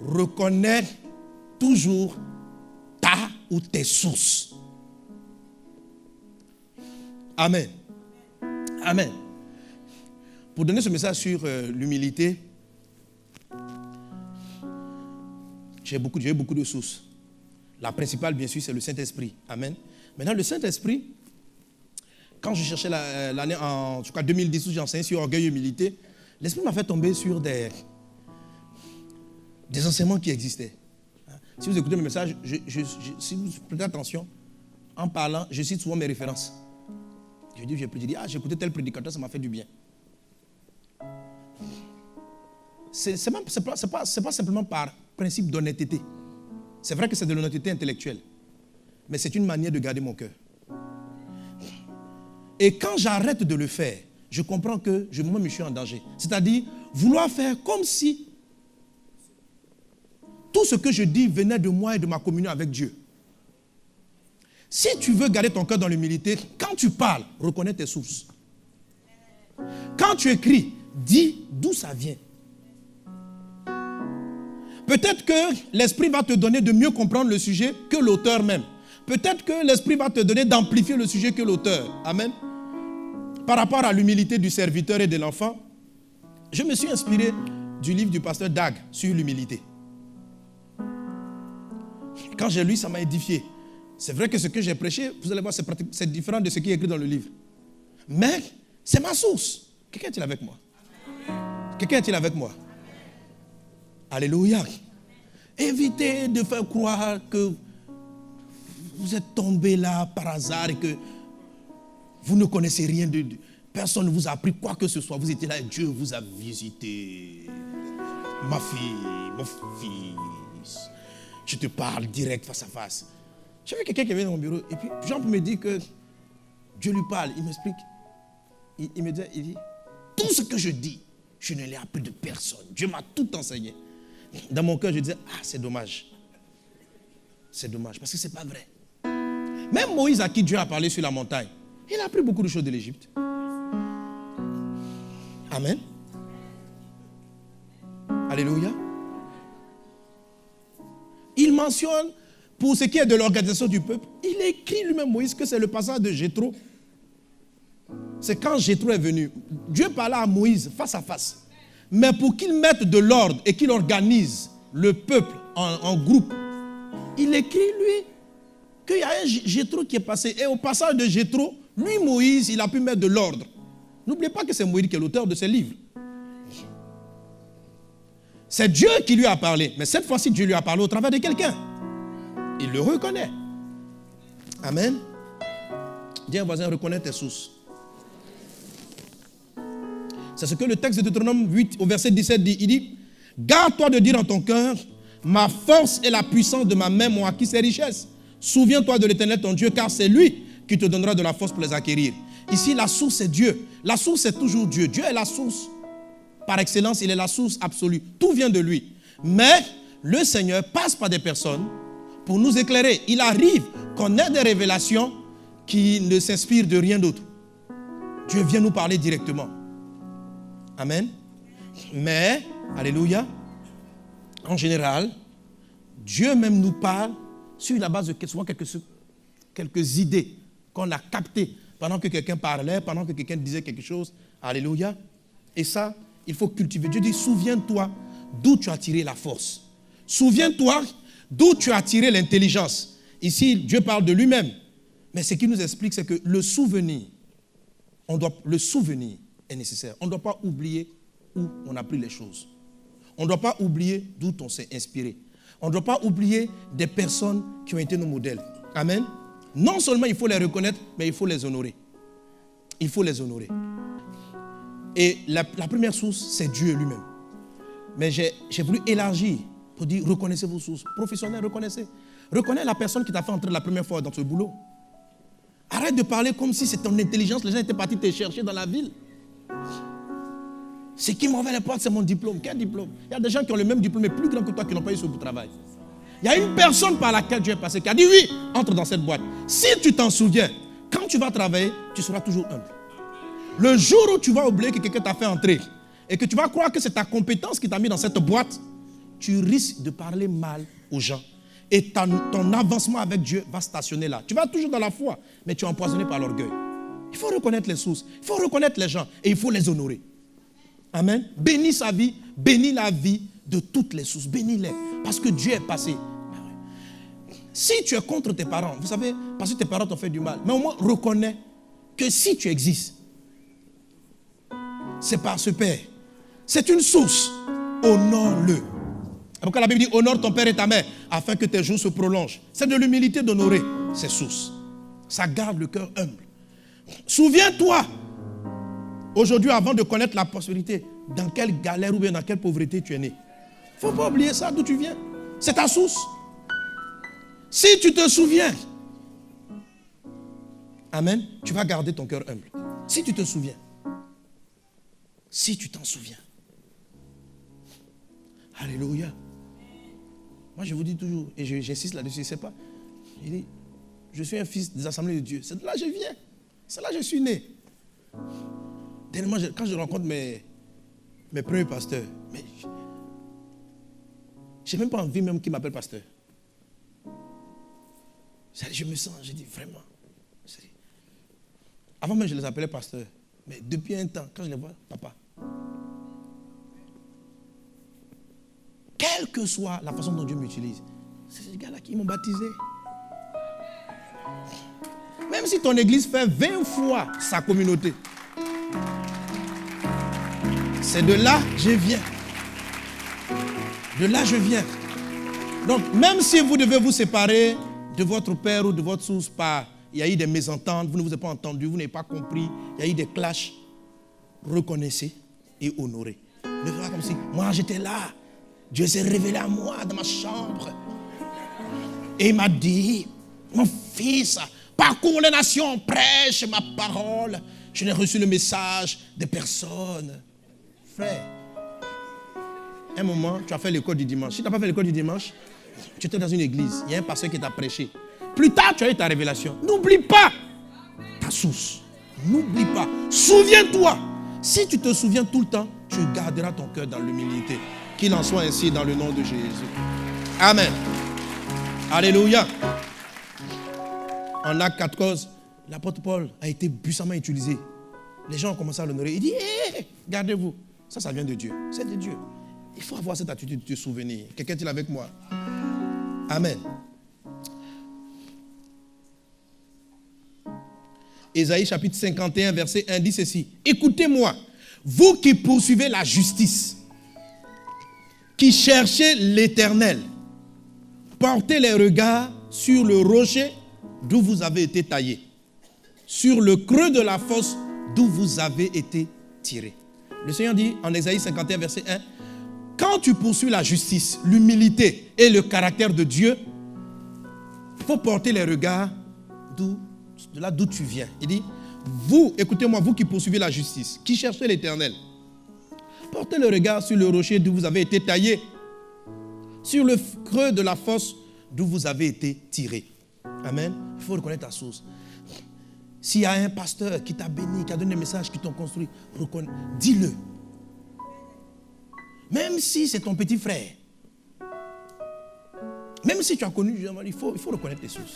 reconnais toujours ta ou tes sources. Amen. Amen. Pour donner ce message sur l'humilité, j'ai eu beaucoup de sources. La principale, bien sûr, c'est le Saint-Esprit. Amen. Maintenant, le Saint-Esprit, quand je cherchais l'année en 2010 où j'ai enseigné sur orgueil et humilité, l'Esprit m'a fait tomber sur des enseignements qui existaient. Si vous écoutez mes messages, si vous prêtez attention, en parlant, je cite souvent mes références. Je dis, j'ai écouté tel prédicateur, ça m'a fait du bien. C'est pas simplement par principe d'honnêteté. C'est vrai que c'est de l'honnêteté intellectuelle. Mais c'est une manière de garder mon cœur. Et quand j'arrête de le faire, je comprends que moi-même je suis en danger. C'est-à-dire, vouloir faire comme si tout ce que je dis venait de moi et de ma communion avec Dieu. Si tu veux garder ton cœur dans l'humilité, quand tu parles, reconnais tes sources. Quand tu écris, dis d'où ça vient. Peut-être que l'Esprit va te donner de mieux comprendre le sujet que l'auteur même. Peut-être que l'Esprit va te donner d'amplifier le sujet que l'auteur. Amen. Par rapport à l'humilité du serviteur et de l'enfant, je me suis inspiré du livre du pasteur Dag sur l'humilité. Quand j'ai lu, ça m'a édifié. C'est vrai que ce que j'ai prêché, vous allez voir, c'est différent de ce qui est écrit dans le livre. Mais c'est ma source. Quelqu'un est-il avec moi? Quelqu'un est-il avec moi? Alléluia. Évitez de faire croire que vous êtes tombé là par hasard et que vous ne connaissez rien de Dieu. Personne ne vous a appris quoi que ce soit. Vous étiez là et Dieu vous a visité. Ma fille, mon fils, je te parle direct face à face. J'ai vu quelqu'un qui vient dans mon bureau et puis Jean me dit que Dieu lui parle. Il m'explique. Il me dit, tout ce que je dis, je ne l'ai appris de personne. Dieu m'a tout enseigné. Dans mon cœur, je disais, c'est dommage. C'est dommage, parce que ce n'est pas vrai. Même Moïse, à qui Dieu a parlé sur la montagne, il a appris beaucoup de choses de l'Égypte. Amen. Alléluia. Il mentionne, pour ce qui est de l'organisation du peuple, il écrit lui-même, Moïse, que c'est le passage de Jéthro. C'est quand Jéthro est venu. Dieu parlait à Moïse face à face. Mais pour qu'il mette de l'ordre et qu'il organise le peuple en groupe, il écrit, lui, qu'il y a un Jéthro qui est passé. Et au passage de Jéthro, lui, Moïse, il a pu mettre de l'ordre. N'oubliez pas que c'est Moïse qui est l'auteur de ce livre. C'est Dieu qui lui a parlé. Mais cette fois-ci, Dieu lui a parlé au travers de quelqu'un. Il le reconnaît. Amen. Dis à un voisin, reconnais tes sources. C'est ce que le texte de Deutéronome 8 au verset 17 dit. Il dit, garde-toi de dire en ton cœur, ma force et la puissance de ma main m'ont acquis ces richesses. Souviens-toi de l'Éternel ton Dieu, car c'est lui qui te donnera de la force pour les acquérir. Ici, la source, c'est Dieu. La source, c'est toujours Dieu. Dieu est la source. Par excellence, il est la source absolue. Tout vient de lui. Mais le Seigneur passe par des personnes pour nous éclairer. Il arrive qu'on ait des révélations qui ne s'inspirent de rien d'autre. Dieu vient nous parler directement. Amen. Mais, alléluia, en général, Dieu même nous parle sur la base de souvent quelques idées qu'on a captées pendant que quelqu'un parlait, pendant que quelqu'un disait quelque chose. Alléluia. Et ça, il faut cultiver. Dieu dit, souviens-toi d'où tu as tiré la force. Souviens-toi d'où tu as tiré l'intelligence. Ici, Dieu parle de lui-même. Mais ce qu'il nous explique, c'est que le souvenir est nécessaire. On ne doit pas oublier où on a pris les choses. On ne doit pas oublier d'où on s'est inspiré. On ne doit pas oublier des personnes qui ont été nos modèles. Amen. Non seulement il faut les reconnaître, mais il faut les honorer. Il faut les honorer. Et la première source, c'est Dieu lui-même. Mais j'ai voulu élargir pour dire, reconnaissez vos sources. Professionnels, reconnaissez. Reconnais la personne qui t'a fait entrer la première fois dans ce boulot. Arrête de parler comme si c'est ton intelligence. Les gens étaient partis te chercher dans la ville. Ce qui m'a ouvert les portes, c'est mon diplôme. Quel diplôme? Il y a des gens qui ont le même diplôme, mais plus grand que toi, qui n'ont pas eu ce travail. Il y a une personne par laquelle Dieu est passé qui a dit oui, entre dans cette boîte. Si tu t'en souviens, quand tu vas travailler, tu seras toujours humble. Le jour où tu vas oublier que quelqu'un t'a fait entrer et que tu vas croire que c'est ta compétence qui t'a mis dans cette boîte, tu risques de parler mal aux gens. Et ton avancement avec Dieu va stationner là. Tu vas toujours dans la foi, mais tu es empoisonné par l'orgueil. Il faut reconnaître les sources, il faut reconnaître les gens et il faut les honorer. Amen. Bénis sa vie, bénis la vie de toutes les sources, bénis-les. Parce que Dieu est passé. Si tu es contre tes parents, vous savez, parce que tes parents t'ont fait du mal, mais au moins reconnais que si tu existes, c'est par ce Père. C'est une source. Honore-le. Pourquoi la Bible dit honore ton père et ta mère afin que tes jours se prolongent. C'est de l'humilité d'honorer ces sources. Ça garde le cœur humble. Souviens-toi, aujourd'hui, avant de connaître la prospérité, dans quelle galère ou bien dans quelle pauvreté tu es né. Il ne faut pas oublier ça, d'où tu viens. C'est ta source. Si tu te souviens, amen, tu vas garder ton cœur humble. Si tu te souviens, si tu t'en souviens. Alléluia. Moi, je vous dis toujours, et j'insiste là-dessus, c'est pas. Il dit, je suis un fils des assemblées de Dieu. C'est de là que je viens. C'est là que je suis né. Dernièrement, quand je rencontre mes premiers pasteurs, je n'ai même pas envie même qu'ils m'appellent pasteur. Je me sens, je dis vraiment. Avant même, je les appelais pasteurs. Mais depuis un temps, quand je les vois, papa. Quelle que soit la façon dont Dieu m'utilise, c'est ces gars-là qui m'ont baptisé. Même si ton église fait 20 fois sa communauté, c'est de là que je viens. De là je viens. Donc, même si vous devez vous séparer de votre père ou de votre source par, il y a eu des mésententes, vous ne vous avez pas entendu, vous n'avez pas compris, il y a eu des clashs, reconnaissez et honorez. Ne faites pas comme si, moi j'étais là, Dieu s'est révélé à moi dans ma chambre et il m'a dit, mon fils, parcours les nations, prêche ma parole. Je n'ai reçu le message de personne. Frère, un moment, tu as fait l'école du dimanche. Si tu n'as pas fait l'école du dimanche, tu étais dans une église, il y a un pasteur qui t'a prêché. Plus tard, tu as eu ta révélation. N'oublie pas ta source. N'oublie pas. Souviens-toi. Si tu te souviens tout le temps, tu garderas ton cœur dans l'humilité. Qu'il en soit ainsi dans le nom de Jésus. Amen. Alléluia. En Actes 14, l'apôtre Paul a été puissamment utilisé. Les gens ont commencé à l'honorer. Il dit, hé, gardez-vous. Ça vient de Dieu. C'est de Dieu. Il faut avoir cette attitude de te souvenir. Quelqu'un est avec moi? Amen. Ésaïe chapitre 51, verset 1 dit ceci. Écoutez-moi, vous qui poursuivez la justice, qui cherchez l'Éternel, portez les regards sur le rocher d'où vous avez été taillé, sur le creux de la fosse d'où vous avez été tiré. Le Seigneur dit en Ésaïe 51, verset 1, quand tu poursuis la justice, l'humilité et le caractère de Dieu, il faut porter les regards de là d'où tu viens. Il dit, vous, écoutez-moi, vous qui poursuivez la justice, qui cherchez l'Éternel, portez le regard sur le rocher d'où vous avez été taillé, sur le creux de la fosse d'où vous avez été tiré. Amen. Il faut reconnaître ta source. S'il y a un pasteur qui t'a béni, qui a donné des messages qui t'ont construit, dis-le. Même si c'est ton petit frère. Même si tu as connu, il faut reconnaître tes sources.